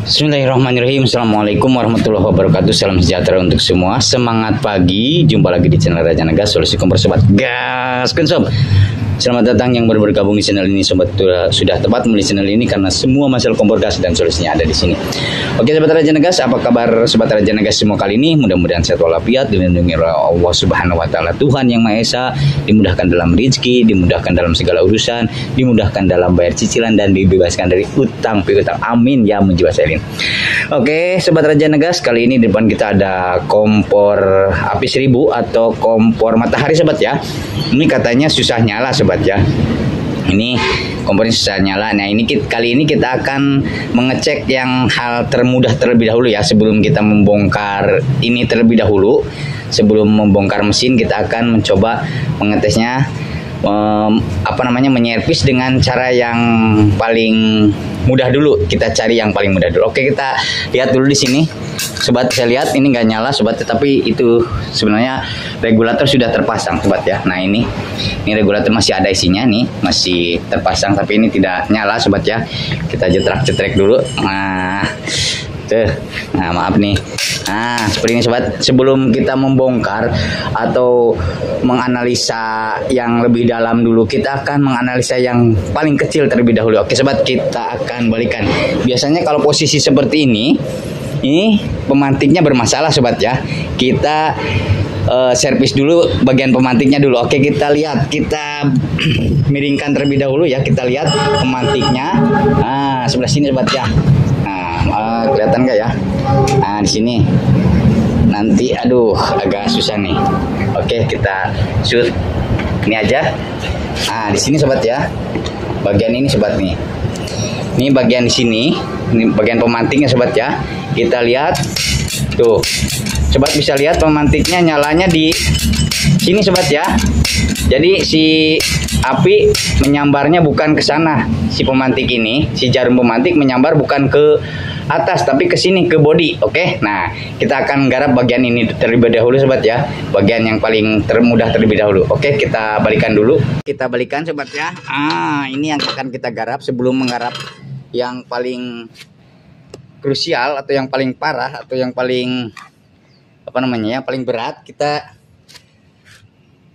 Bismillahirrahmanirrahim. Assalamualaikum warahmatullahi wabarakatuh. Salam sejahtera untuk semua. Semangat pagi. Jumpa lagi di channel Raja Nagas, solusi kompor sobat. Gaskan sob. Selamat datang yang baru bergabung di channel ini sobat. Sudah tepat memilih channel ini karena semua masalah kompor gas dan solusinya ada di sini. Oke sobat Raja Nagas, apa kabar sobat Raja Nagas semua kali ini? Mudah-mudahan sehat walafiat, dilindungi oleh Allah Subhanahu wa taala, Tuhan yang Maha Esa, dimudahkan dalam rezeki, dimudahkan dalam segala urusan, dimudahkan dalam bayar cicilan dan dibebaskan dari utang piutang. Amin ya mujibasailin. Oke sobat Raja Nagas, kali ini di depan kita ada kompor api 1000 atau kompor matahari sobat ya. Ini katanya susah nyala sobat ya. Ini kompornya susah nyala. Nah ini kali ini kita akan mengecek yang hal termudah terlebih dahulu ya. Sebelum kita membongkar ini terlebih dahulu, sebelum membongkar mesin kita akan mencoba mengetesnya, menyervis dengan cara yang paling mudah dulu. Kita cari yang paling mudah dulu. Oke, kita lihat dulu di sini sobat. Saya lihat ini nggak nyala sobat, tetapi itu sebenarnya regulator sudah terpasang sobat ya. Nah ini regulator masih ada isinya nih, masih terpasang tapi ini tidak nyala sobat ya. Kita jetrak-jetrek dulu. Nah maaf nih. Nah seperti ini sobat. Sebelum kita membongkar atau menganalisa yang lebih dalam dulu, kita akan menganalisa yang paling kecil terlebih dahulu. Oke sobat, kita akan balikan. Biasanya kalau posisi seperti ini pemantiknya bermasalah sobat ya. Kita servis dulu bagian pemantiknya dulu. Oke, kita lihat, kita miringkan terlebih dahulu ya. Kita lihat pemantiknya. Nah sebelah sini sobat ya. Nah kelihatan nggak ya? Nah di sini nanti agak susah nih. Oke, kita shoot ini aja. Nah di sini sobat ya, bagian ini sobat nih. Ini bagian di sini, ini bagian pemantiknya sobat ya. Kita lihat tuh, sobat bisa lihat pemantiknya nyalanya di sini sobat ya. Jadi si api menyambarnya bukan ke sana, si pemantik ini, si jarum pemantik menyambar bukan ke atas tapi ke sini, ke bodi. Oke, nah kita akan garap bagian ini terlebih dahulu sobat ya, bagian yang paling termudah terlebih dahulu. Oke, kita balikan dulu. Kita balikan sobat ya. Ini yang akan kita garap. Sebelum menggarap yang paling krusial atau yang paling parah atau yang paling yang paling berat, kita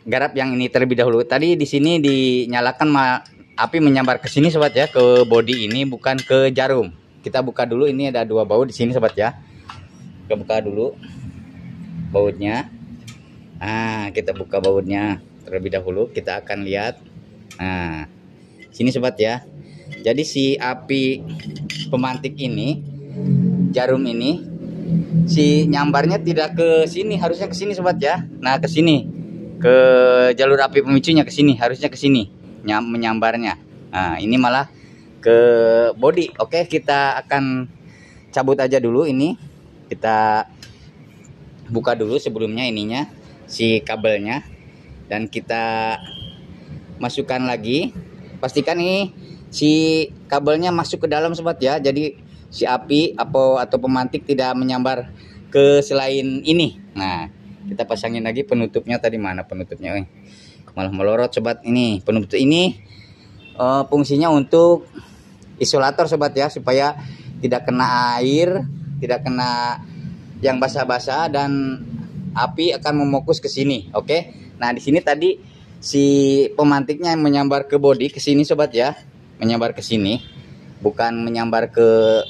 garap yang ini terlebih dahulu. Tadi di sini dinyalakan api menyambar ke sini sobat ya, ke bodi ini bukan ke jarum. Kita buka dulu, ini ada dua baut di sini sobat ya. Kita buka dulu bautnya. Kita buka bautnya terlebih dahulu. Kita akan lihat. Nah, sini sobat ya. Jadi si api pemantik ini, jarum ini, si nyambarnya tidak ke sini, harusnya ke sini sobat ya. Nah, ke sini. Ke jalur api pemicunya ke sini, harusnya ke sini menyambarnya. Nah, ini malah ke bodi. Oke, kita akan cabut aja dulu ini. Kita buka dulu sebelumnya ininya, si kabelnya, dan kita masukkan lagi. Pastikan ini si kabelnya masuk ke dalam sobat ya. Jadi si api atau pemantik tidak menyambar ke selain ini. Nah, kita pasangin lagi penutupnya. Tadi mana penutupnya? Malah melorot sobat. Ini penutup ini fungsinya untuk isolator sobat ya, supaya tidak kena air, tidak kena yang basah-basah, dan api akan memokus ke sini. Oke. Nah, di sini tadi si pemantiknya menyambar ke bodi ke sini sobat ya. Menyambar ke sini, bukan menyambar ke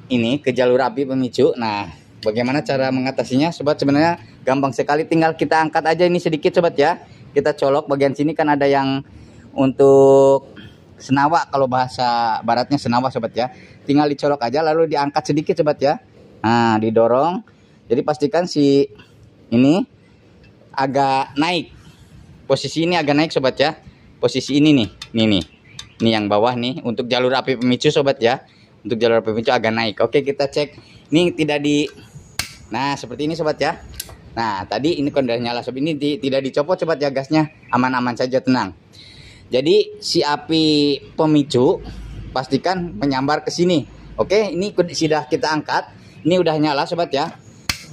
ini, ke jalur api pemicu. Nah, bagaimana cara mengatasinya sobat? Sebenarnya gampang sekali, tinggal kita angkat aja ini sedikit sobat ya. Kita colok bagian sini, kan ada yang untuk senawa, kalau bahasa baratnya senawa sobat ya. Tinggal dicolok aja lalu diangkat sedikit sobat ya. Nah, didorong. Jadi pastikan si ini agak naik. Posisi ini agak naik sobat ya. Posisi ini nih. Ini yang bawah nih untuk jalur api pemicu sobat ya. Untuk jalur api pemicu agak naik. Oke, kita cek. Ini tidak Nah, seperti ini sobat ya. Nah, tadi ini kan udah nyala sobat. Ini tidak dicopot sobat ya, gasnya aman-aman saja, tenang. Jadi si api pemicu pastikan menyambar ke sini. Oke, ini sudah kita angkat. Ini udah nyala sobat ya.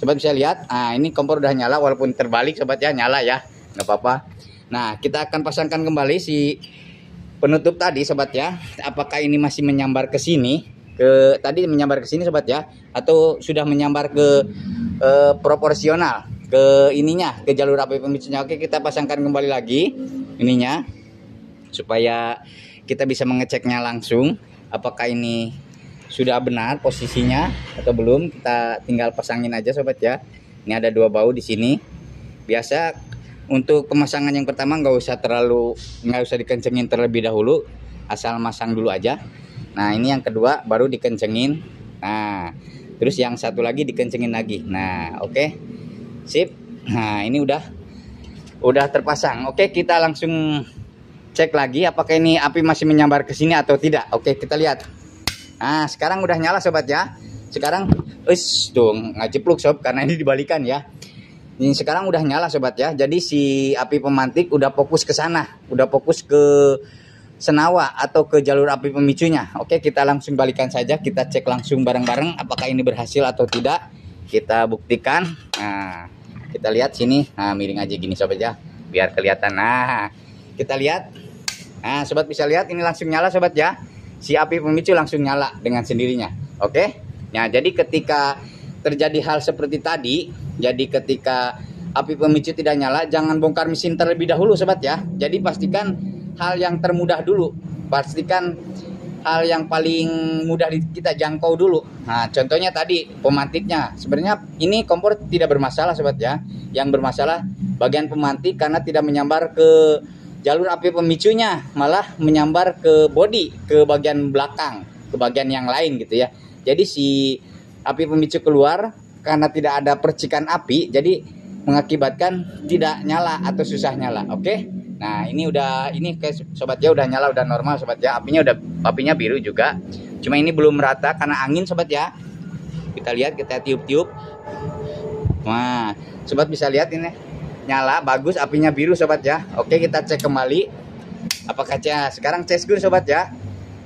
Sobat bisa lihat. Nah, ini kompor udah nyala walaupun terbalik sobat ya, nyala ya. Nggak apa-apa. Nah, kita akan pasangkan kembali si penutup tadi sobat ya. Apakah ini masih menyambar ke sini, tadi menyambar ke sini sobat ya, atau sudah menyambar ke proporsional ke ininya, ke jalur api pemicunya. Oke, kita pasangkan kembali lagi ininya supaya kita bisa mengeceknya langsung apakah ini sudah benar posisinya atau belum. Kita tinggal pasangin aja sobat ya. Ini ada 2 baut di sini. Biasa untuk pemasangan yang pertama nggak usah dikencengin terlebih dahulu, asal masang dulu aja. Nah, ini yang kedua baru dikencengin. Nah, terus yang satu lagi dikencengin lagi. Nah, oke. Sip. Nah, ini udah terpasang. Oke, kita langsung cek lagi apakah ini api masih menyambar ke sini atau tidak. Oke, kita lihat. Nah, sekarang udah nyala sobat ya. Sekarang tuh ngajepluk sob karena ini dibalikan ya. Ini sekarang udah nyala sobat ya. Jadi si api pemantik udah fokus ke sana, udah fokus ke senawa atau ke jalur api pemicunya. Oke, kita langsung balikan saja, kita cek langsung bareng-bareng apakah ini berhasil atau tidak. Kita buktikan. Nah, kita lihat sini. Nah, miring aja gini sobat ya, biar kelihatan. Nah, kita lihat. Nah, sobat bisa lihat ini langsung nyala sobat ya. Si api pemicu langsung nyala dengan sendirinya. Oke. Nah, jadi ketika terjadi hal seperti tadi, jadi ketika api pemicu tidak nyala, jangan bongkar mesin terlebih dahulu sobat ya. Jadi pastikan hal yang termudah dulu, pastikan hal yang paling mudah kita jangkau dulu. Nah, contohnya tadi pemantiknya, sebenarnya ini kompor tidak bermasalah sobat ya. Yang bermasalah bagian pemantik karena tidak menyambar ke jalur api pemicunya, malah menyambar ke bodi, ke bagian belakang, ke bagian yang lain gitu ya. Jadi si api pemicu keluar karena tidak ada percikan api, jadi mengakibatkan tidak nyala atau susah nyala. Oke. Nah, ini kayak sobat ya udah nyala, udah normal sobat ya. Apinya biru juga. Cuma ini belum merata karena angin sobat ya. Kita lihat, kita tiup-tiup. Wah, sobat bisa lihat ini nyala bagus, apinya biru sobat ya. Oke, kita cek kembali apakah sekarang cek dulu sobat ya.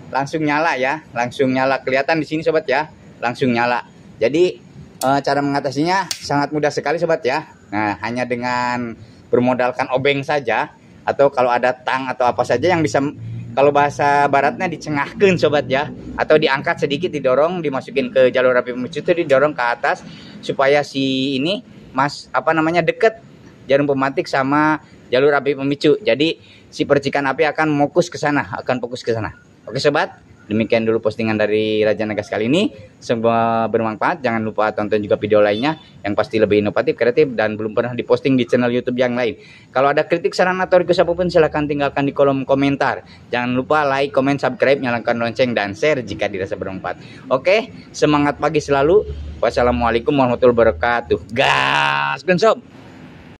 Langsung nyala ya, langsung nyala, kelihatan di sini sobat ya. Langsung nyala. Jadi cara mengatasinya sangat mudah sekali sobat ya. Nah, hanya dengan bermodalkan obeng saja, atau kalau ada tang atau apa saja yang bisa, kalau bahasa baratnya dicengahkan sobat ya, atau diangkat sedikit, didorong, dimasukin ke jalur api pemicu itu, didorong ke atas supaya si ini deket jarum pemantik sama jalur api pemicu. Jadi si percikan api akan fokus ke sana, Oke sobat, demikian dulu postingan dari Raja Nagas kali ini. Semoga bermanfaat. Jangan lupa tonton juga video lainnya yang pasti lebih inovatif, kreatif, dan belum pernah diposting di channel YouTube yang lain. Kalau ada kritik, saran, atau request apapun, silahkan tinggalkan di kolom komentar. Jangan lupa like, comment, subscribe, nyalakan lonceng, dan share jika dirasa bermanfaat. Oke, semangat pagi selalu. Wassalamualaikum warahmatullahi wabarakatuh. Gas, sob.